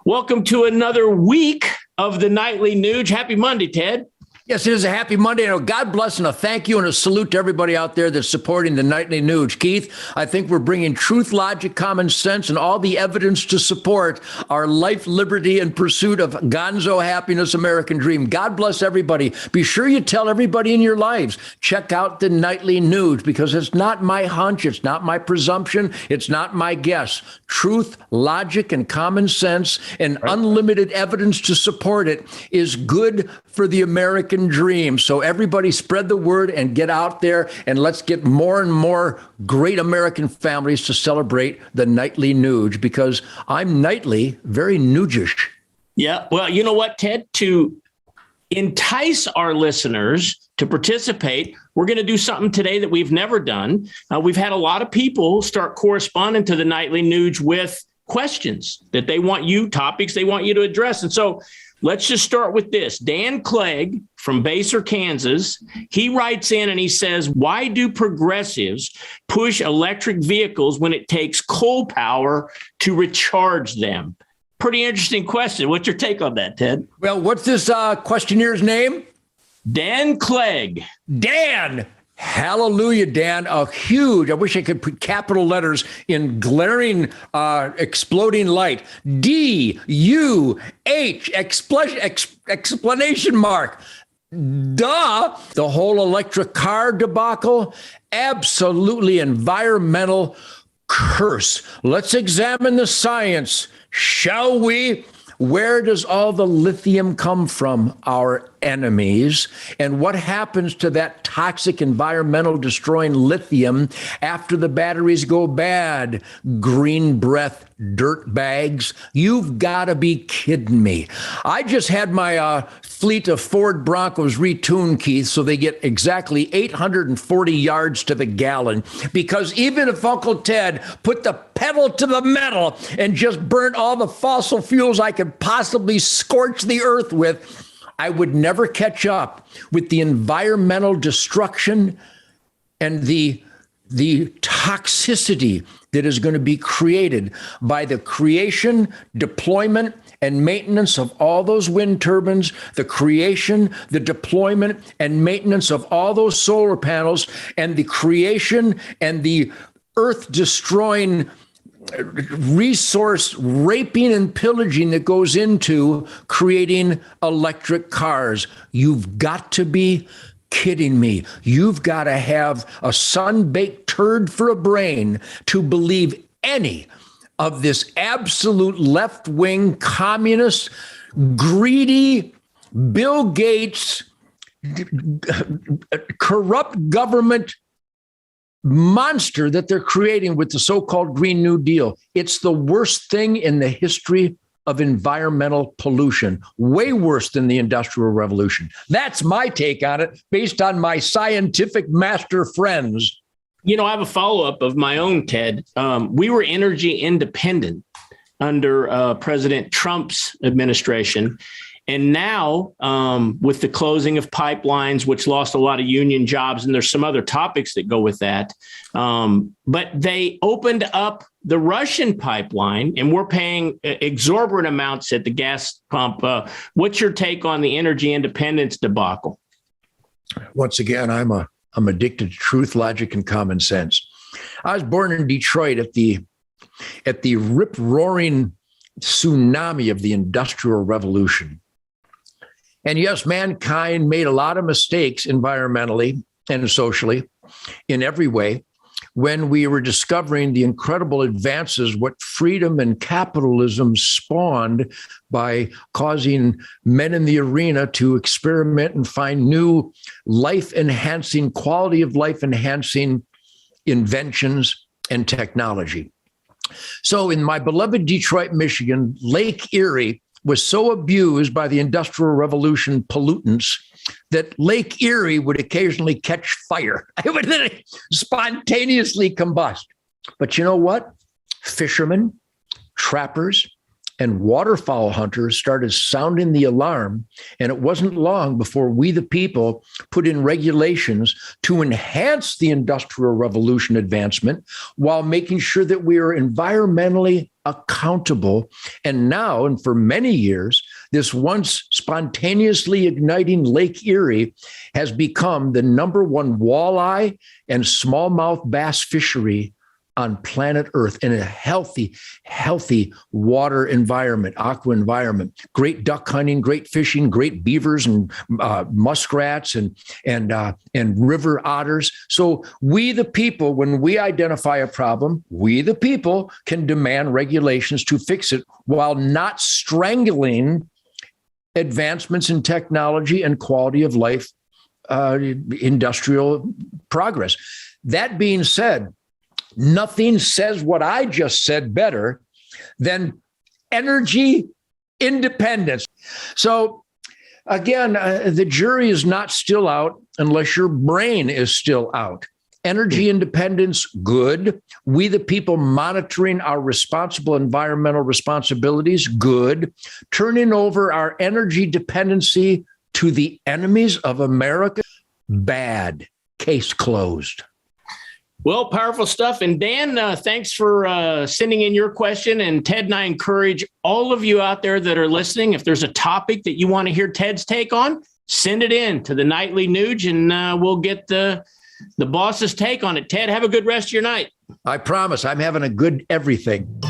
Welcome to another week of the Nightly Nuge. Happy Monday, Ted. Yes, it is a happy Monday. And God bless and a thank you and a salute to everybody out there that's supporting the Nightly Nuge. Keith, I think we're bringing truth, logic, common sense, and all the evidence to support our life, liberty, and pursuit of gonzo happiness, American dream. God bless everybody. Be sure you tell everybody in your lives, check out the Nightly Nuge, because it's not my hunch. It's not my presumption. It's not my guess. Truth, logic, and common sense and unlimited evidence to support it is good for the American dream. So everybody spread the word and get out there, and let's get more and more great American families to celebrate the Nightly Nuge, because I'm nightly very nugish. Yeah. Well, you know what, Ted? To entice our listeners to participate, we're going to do something today that we've never done. We've had a lot of people start corresponding to the Nightly Nuge with questions that they want you, topics they want you to address. And so let's just start with this. Dan Clegg from Baser, Kansas, he writes in and he says, why do progressives push electric vehicles when it takes coal power to recharge them? Pretty interesting question. What's your take on that, Ted? Well, what's this questionnaires name? Dan Clegg. Dan. Hallelujah, Dan. A huge, I wish I could put capital letters in glaring, exploding light. D-U-H, explanation mark. Duh. The whole electric car debacle, absolutely environmental curse. Let's examine the science, shall we? Where does all the lithium come from? Our enemies. And what happens to that toxic environmental destroying lithium after the batteries go bad? Green breath dirt bags. You've got to be kidding me. I just had my fleet of Ford Broncos retuned, Keith, so they get exactly 840 yards to the gallon. Because even if Uncle Ted put the pedal to the metal and just burnt all the fossil fuels I could possibly scorch the earth with, I would never catch up with the environmental destruction and the toxicity that is going to be created by the creation, deployment, and maintenance of all those wind turbines, the creation, the deployment, and maintenance of all those solar panels, and the creation and the earth-destroying resource raping and pillaging that goes into creating electric cars. You've got to be kidding me. You've got to have a sun-baked turd for a brain to believe any of this absolute left-wing communist, greedy, Bill Gates, corrupt government monster that they're creating with the so-called Green New Deal. It's the worst thing in the history of environmental pollution, way worse than the Industrial Revolution. That's my take on it, based on my scientific master friends. You know, I have a follow-up of my own, Ted. We were energy independent under President Trump's administration. And now, with the closing of pipelines, which lost a lot of union jobs, and there's some other topics that go with that, but they opened up the Russian pipeline, and we're paying exorbitant amounts at the gas pump. What's your take on the energy independence debacle? Once again, I'm addicted to truth, logic, and common sense. I was born in Detroit at the rip-roaring tsunami of the Industrial Revolution. And yes, mankind made a lot of mistakes environmentally and socially in every way when we were discovering the incredible advances, what freedom and capitalism spawned by causing men in the arena to experiment and find new life-enhancing, quality of life-enhancing inventions and technology. So in my beloved Detroit, Michigan, Lake Erie was so abused by the Industrial Revolution pollutants that Lake Erie would occasionally catch fire. It would spontaneously combust. But you know what? Fishermen, trappers, and waterfowl hunters started sounding the alarm. And it wasn't long before we, the people, put in regulations to enhance the Industrial Revolution advancement while making sure that we are environmentally accountable. And now, and for many years, this once spontaneously igniting Lake Erie has become the number one walleye and smallmouth bass fishery on planet Earth in a healthy water environment, aqua environment. Great duck hunting, great fishing, great beavers and muskrats and river otters. So we, the people, when we identify a problem, we, the people, can demand regulations to fix it while not strangling advancements in technology and quality of life, industrial progress. That being said, nothing says what I just said better than energy independence. So again, the jury is not still out unless your brain is still out. Energy independence, good. We, the people, monitoring our responsible environmental responsibilities, good. Turning over our energy dependency to the enemies of America, bad. Case closed. Well, powerful stuff. And Dan, thanks for sending in your question. And Ted and I encourage all of you out there that are listening, if there's a topic that you want to hear Ted's take on, send it in to the Nightly Nuge, and we'll get the boss's take on it. Ted, have a good rest of your night. I promise I'm having a good everything.